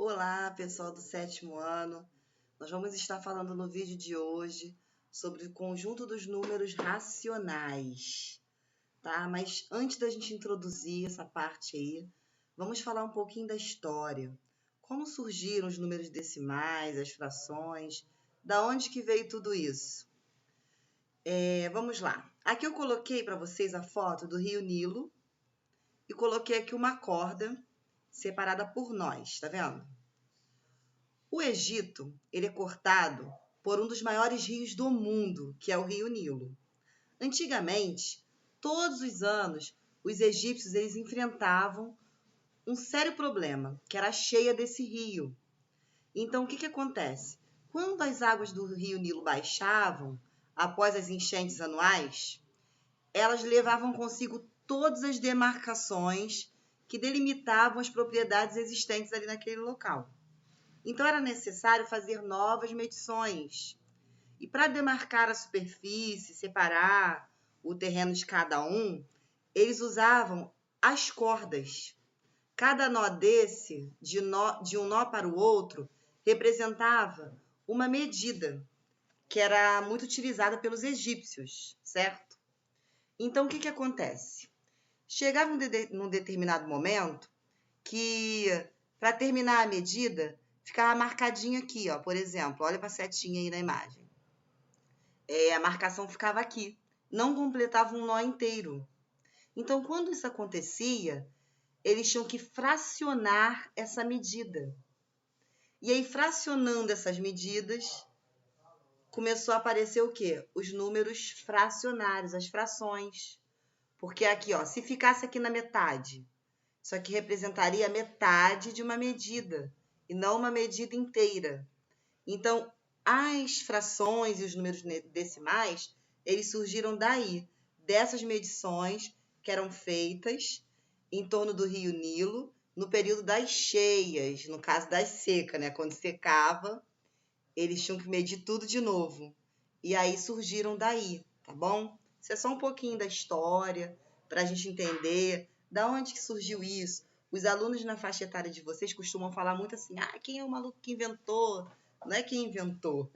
Olá, pessoal do sétimo ano. Nós vamos estar falando no vídeo de hoje sobre o conjunto dos números racionais, tá? Mas antes da gente introduzir essa parte aí, vamos falar um pouquinho da história. Como surgiram os números decimais, as frações, da onde que veio tudo isso? Vamos lá. Aqui eu coloquei para vocês a foto do Rio Nilo e coloquei aqui uma corda separada por nós, tá vendo? O Egito, ele é cortado por um dos maiores rios do mundo, que é o Rio Nilo. Antigamente, todos os anos, os egípcios eles enfrentavam um sério problema, que era a cheia desse rio. Então, o que acontece? Quando as águas do Rio Nilo baixavam, após as enchentes anuais, elas levavam consigo todas as demarcações que delimitavam as propriedades existentes ali naquele local. Então, era necessário fazer novas medições. E para demarcar a superfície, separar o terreno de cada um, eles usavam as cordas. Cada nó desse, de um nó para o outro, representava uma medida, que era muito utilizada pelos egípcios, certo? Então, o que acontece? Chegava num determinado momento que, para terminar a medida, ficava marcadinho aqui, ó, por exemplo, olha para a setinha aí na imagem. A marcação ficava aqui, não completava um nó inteiro. Então, quando isso acontecia, eles tinham que fracionar essa medida. E aí, fracionando essas medidas, começou a aparecer o quê? Os números fracionários, as frações. Porque aqui, ó, se ficasse aqui na metade, isso aqui representaria a metade de uma medida, e não uma medida inteira. Então, as frações e os números decimais, eles surgiram daí, dessas medições que eram feitas em torno do Rio Nilo, no período das cheias, no caso das secas, né? Quando secava, eles tinham que medir tudo de novo. E aí surgiram daí, tá bom? Isso é só um pouquinho da história, para a gente entender da onde que surgiu isso. Os alunos na faixa etária de vocês costumam falar muito assim, quem é o maluco que inventou? Não é quem inventou.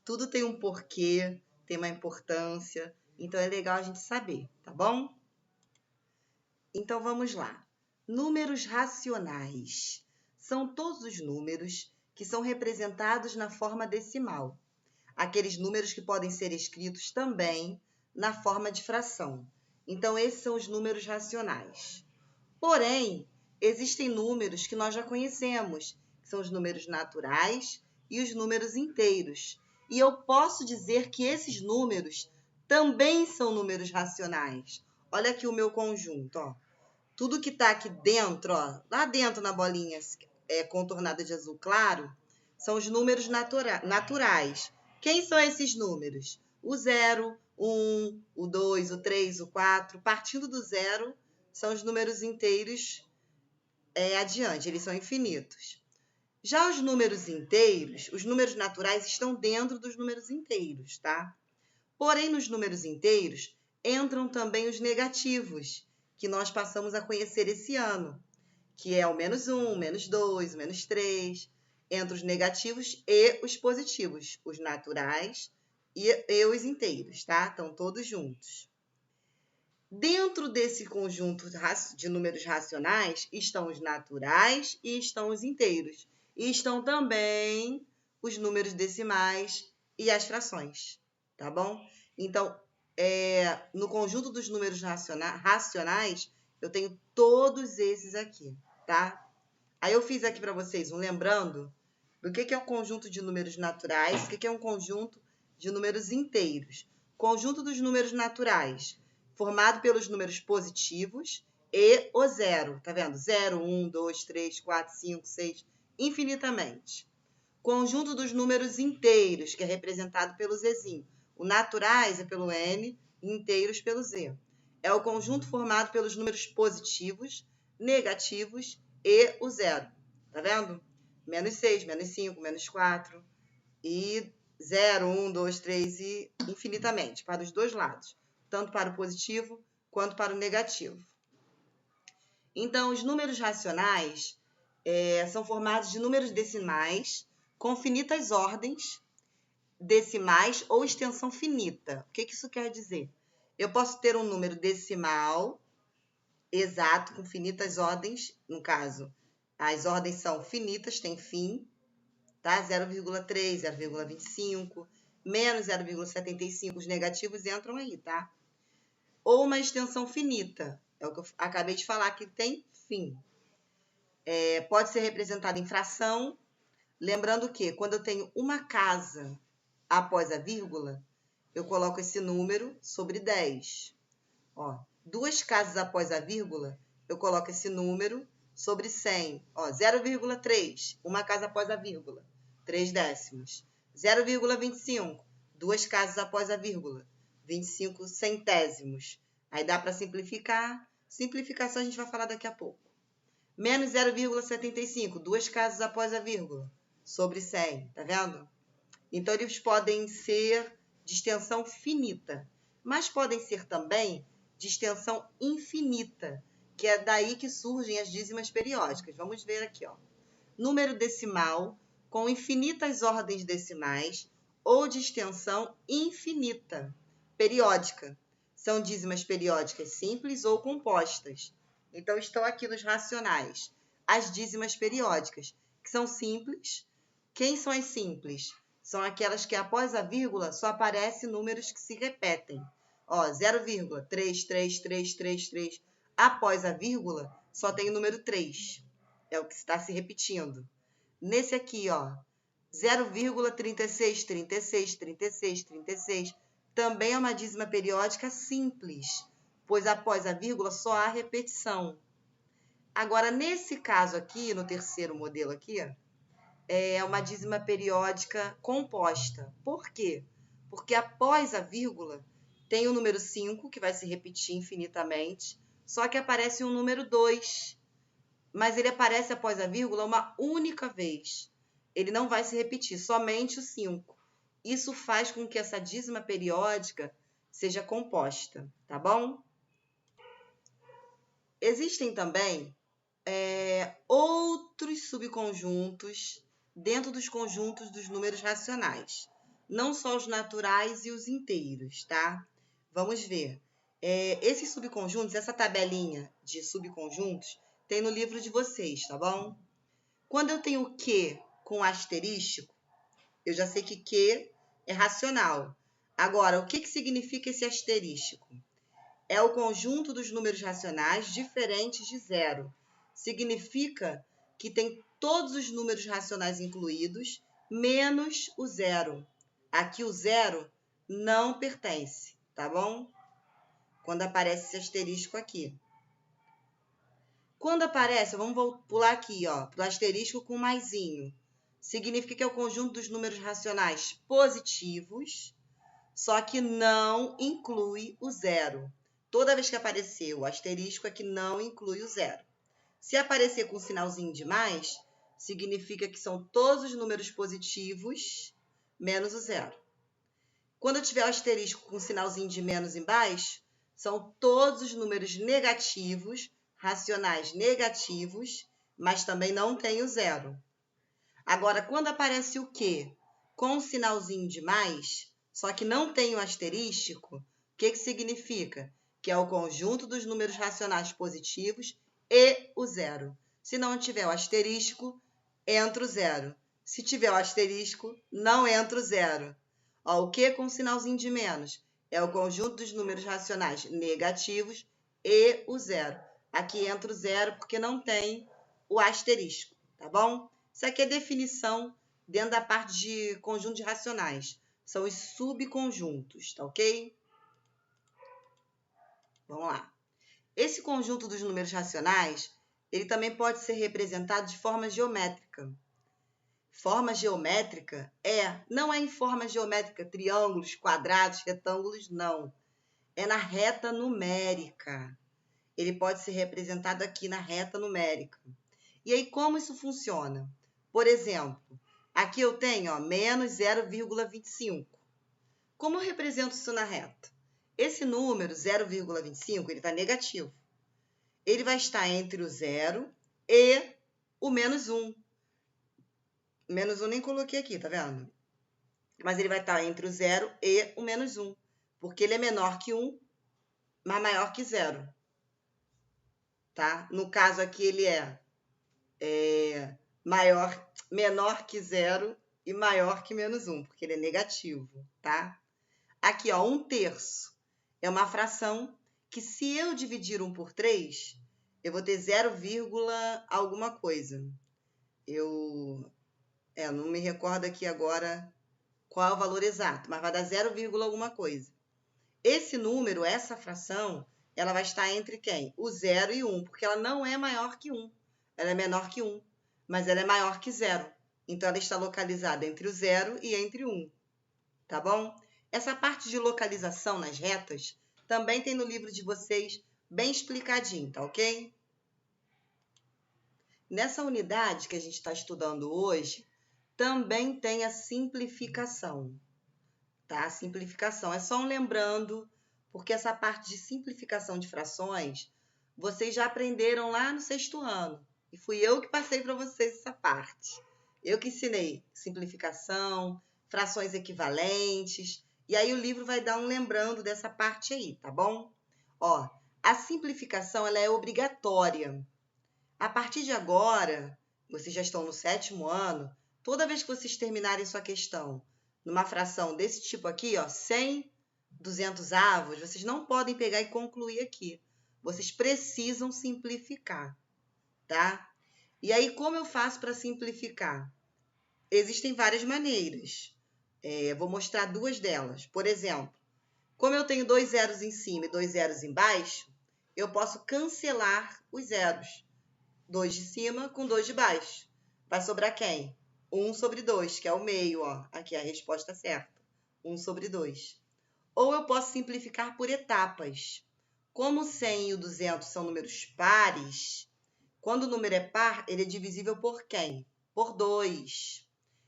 Tudo tem um porquê, tem uma importância, então é legal a gente saber, tá bom? Então vamos lá. Números racionais. São todos os números que são representados na forma decimal. Aqueles números que podem ser escritos também na forma de fração. Então, esses são os números racionais. Porém, existem números que nós já conhecemos, que são os números naturais e os números inteiros. E eu posso dizer que esses números também são números racionais. Olha aqui o meu conjunto, ó. Tudo que está aqui dentro, ó, lá dentro na bolinha contornada de azul claro, são os números naturais. Quem são esses números? O 0, o 1, o 2, o 3, o 4. Partindo do 0, são os números inteiros adiante, eles são infinitos. Já os números inteiros, os números naturais estão dentro dos números inteiros, tá? Porém, nos números inteiros, entram também os negativos, que nós passamos a conhecer esse ano, que é o -1, -2, -3, entre os negativos e os positivos, os naturais e os inteiros, tá? Estão todos juntos. Dentro desse conjunto de números racionais estão os naturais e estão os inteiros. E estão também os números decimais e as frações, tá bom? Então, no conjunto dos números racionais, eu tenho todos esses aqui, tá? Aí eu fiz aqui para vocês um lembrando do que é um conjunto de números naturais, o que é um conjunto de números inteiros. Conjunto dos números naturais, formado pelos números positivos e o zero, tá vendo? 0, 1, 2, 3, 4, 5, 6, infinitamente. Conjunto dos números inteiros, que é representado pelo Zzinho. O naturais é pelo N, inteiros pelo Z. É o conjunto formado pelos números positivos, negativos e o zero. Tá vendo? -6, -5, -4 e 0, 1, 2, 3 e infinitamente, para os dois lados. Tanto para o positivo quanto para o negativo. Então, os números racionais, são formados de números decimais com finitas ordens decimais ou extensão finita. O que isso quer dizer? Eu posso ter um número decimal exato com finitas ordens, no caso, as ordens são finitas, tem fim, tá? 0,3, 0,25, menos 0,75, os negativos entram aí, tá? Ou uma extensão finita, é o que eu acabei de falar, que tem fim. Pode ser representada em fração, lembrando que quando eu tenho uma casa após a vírgula, eu coloco esse número sobre 10. Ó, 2 casas após a vírgula, eu coloco esse número sobre 100. 0,3, uma casa após a vírgula, 3 décimos. 0,25, 2 casas após a vírgula, 25 centésimos. Aí dá para simplificar. Simplificação a gente vai falar daqui a pouco. Menos 0,75, 2 casas após a vírgula, sobre 100, tá vendo? Então, eles podem ser de extensão finita, mas podem ser também de extensão infinita, que é daí que surgem as dízimas periódicas. Vamos ver aqui, ó. Número decimal com infinitas ordens decimais ou de extensão infinita, periódica. São dízimas periódicas simples ou compostas. Então, estão aqui nos racionais as dízimas periódicas, que são simples. Quem são as simples? São aquelas que após a vírgula só aparecem números que se repetem. 0,33333. Após a vírgula só tem o número 3. É o que está se repetindo. Nesse aqui, 0,36363636 também é uma dízima periódica simples, pois após a vírgula só há repetição. Agora, nesse caso aqui, no terceiro modelo aqui, é uma dízima periódica composta. Por quê? Porque após a vírgula tem o número 5, que vai se repetir infinitamente, só que aparece um número 2, mas ele aparece após a vírgula uma única vez. Ele não vai se repetir, somente o 5. Isso faz com que essa dízima periódica seja composta, tá bom? Existem também outros subconjuntos dentro dos conjuntos dos números racionais. Não só os naturais e os inteiros, tá? Vamos ver. Esses subconjuntos, essa tabelinha de subconjuntos, tem no livro de vocês, tá bom? Quando eu tenho Q com asterístico, eu já sei que Q é racional. Agora, o que significa esse asterístico? É o conjunto dos números racionais diferentes de zero. Significa que tem todos os números racionais incluídos, menos o zero. Aqui o zero não pertence, tá bom? Quando aparece esse asterisco aqui. Quando aparece, vamos pular aqui, para o asterisco com maisinho. Significa que é o conjunto dos números racionais positivos, só que não inclui o zero. Toda vez que aparecer o asterisco é que não inclui o zero. Se aparecer com um sinalzinho de mais, significa que são todos os números positivos menos o zero. Quando tiver o asterisco com um sinalzinho de menos embaixo, são todos os números negativos, racionais negativos, mas também não tem o zero. Agora, quando aparece o Q com um sinalzinho de mais, só que não tem o asterístico, o que significa? Que é o conjunto dos números racionais positivos e o zero. Se não tiver o asterístico, entra o zero. Se tiver o asterístico, não entra o zero. O Q com um sinalzinho de menos é o conjunto dos números racionais negativos e o zero. Aqui entra o zero porque não tem o asterisco, tá bom? Isso aqui é definição dentro da parte de conjunto de racionais. São os subconjuntos, tá ok? Vamos lá. Esse conjunto dos números racionais, ele também pode ser representado de forma geométrica. Forma geométrica não é em forma geométrica, triângulos, quadrados, retângulos, não. É na reta numérica. Ele pode ser representado aqui na reta numérica. E aí, como isso funciona? Por exemplo, aqui eu tenho menos 0,25. Como eu represento isso na reta? Esse número, 0,25, ele está negativo. Ele vai estar entre o 0 e o menos 1. Menos 1 nem coloquei aqui, tá vendo? Mas ele vai estar entre o 0 e o menos 1, porque ele é menor que 1, mas maior que 0. Tá? No caso aqui, ele é menor que 0 e maior que menos 1, porque ele é negativo, tá? Aqui, ó, 1/3 é uma fração que, se eu dividir 1 por 3, eu vou ter 0, alguma coisa. Eu não me recordo aqui agora qual é o valor exato, mas vai dar 0, alguma coisa. Esse número, essa fração, ela vai estar entre quem? O 0 e 1, porque ela não é maior que 1. Ela é menor que 1, mas ela é maior que 0. Então, ela está localizada entre o 0 e entre 1. Tá bom? Essa parte de localização nas retas também tem no livro de vocês bem explicadinho, tá ok? Nessa unidade que a gente está estudando hoje, também tem a simplificação, tá? A simplificação. É só um lembrando, porque essa parte de simplificação de frações, vocês já aprenderam lá no 6º ano. E fui eu que passei para vocês essa parte. Eu que ensinei simplificação, frações equivalentes. E aí o livro vai dar um lembrando dessa parte aí, tá bom? Ó, a simplificação ela é obrigatória. A partir de agora, vocês já estão no 7º ano, toda vez que vocês terminarem sua questão numa fração desse tipo aqui, ó, 100 200avos, vocês não podem pegar e concluir aqui. Vocês precisam simplificar, tá? E aí, como eu faço para simplificar? Existem várias maneiras. Vou mostrar 2 delas. Por exemplo, como eu tenho 2 zeros em cima e 2 zeros embaixo, eu posso cancelar os zeros. 2 de cima com 2 de baixo. Vai sobrar quem? 1 sobre 2, que é o meio, ó. Aqui é a resposta certa. 1 sobre 2. Ou eu posso simplificar por etapas. Como o 100 e o 200 são números pares, quando o número é par, ele é divisível por quem? Por 2.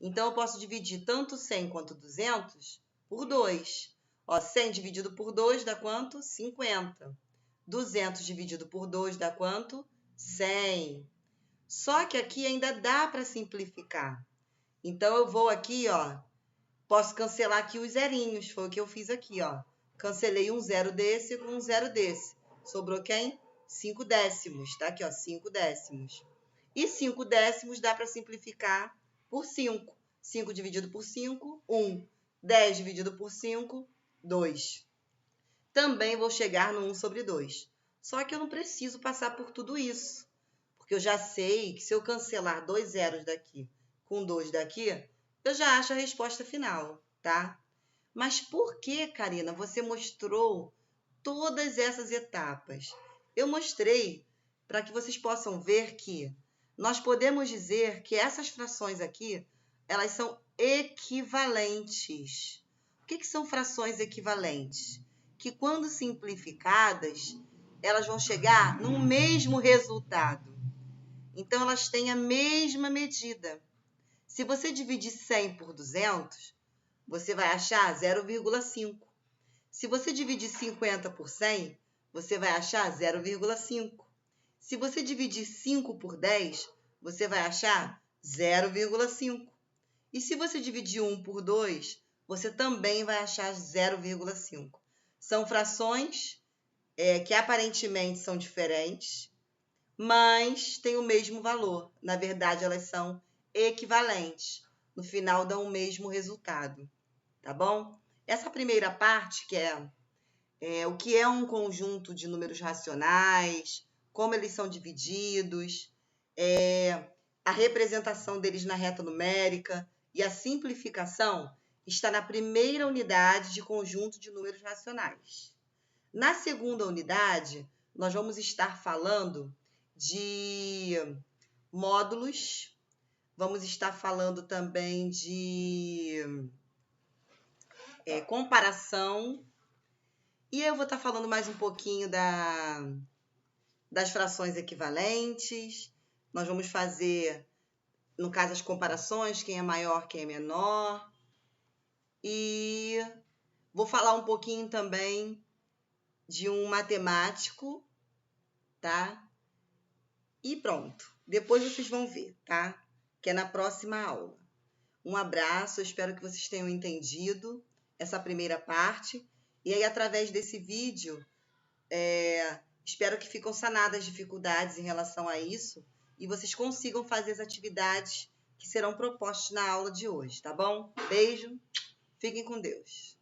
Então, eu posso dividir tanto 100 quanto 200 por 2. Ó, 100 dividido por 2 dá quanto? 50. 200 dividido por 2 dá quanto? 100. Só que aqui ainda dá para simplificar. Então, eu vou aqui, ó, posso cancelar aqui os zerinhos. Foi o que eu fiz aqui, ó. Cancelei um 0 desse com um 0 desse. Sobrou quem? 5 décimos. Tá aqui, ó, 5 décimos. E 5 décimos dá para simplificar por 5. 5 dividido por 5, 1. 10 dividido por 5, 2. Também vou chegar no 1 sobre 2. Só que eu não preciso passar por tudo isso. Porque eu já sei que se eu cancelar 2 zeros daqui com 2 daqui, eu já acho a resposta final, tá? Mas por que, Karina, você mostrou todas essas etapas? Eu mostrei para que vocês possam ver que nós podemos dizer que essas frações aqui, elas são equivalentes. O que são frações equivalentes? Que quando simplificadas, elas vão chegar no mesmo resultado. Então, elas têm a mesma medida. Se você dividir 100 por 200, você vai achar 0,5. Se você dividir 50 por 100, você vai achar 0,5. Se você dividir 5 por 10, você vai achar 0,5. E se você dividir 1 por 2, você também vai achar 0,5. São frações que aparentemente são diferentes, mas têm o mesmo valor. Na verdade, elas são equivalentes. No final, dão o mesmo resultado. Tá bom? Essa primeira parte, que é o que é um conjunto de números racionais, como eles são divididos, a representação deles na reta numérica e a simplificação, está na primeira unidade de conjunto de números racionais. Na segunda unidade, nós vamos estar falando de módulos, vamos estar falando também de comparação, e eu vou estar falando mais um pouquinho das frações equivalentes. Nós vamos fazer, no caso, as comparações, quem é maior, quem é menor. E vou falar um pouquinho também de um matemático, tá? E pronto. Depois vocês vão ver, tá? Que é na próxima aula. Um abraço, eu espero que vocês tenham entendido essa primeira parte. E aí, através desse vídeo, espero que fiquem sanadas as dificuldades em relação a isso e vocês consigam fazer as atividades que serão propostas na aula de hoje, tá bom? Beijo, fiquem com Deus.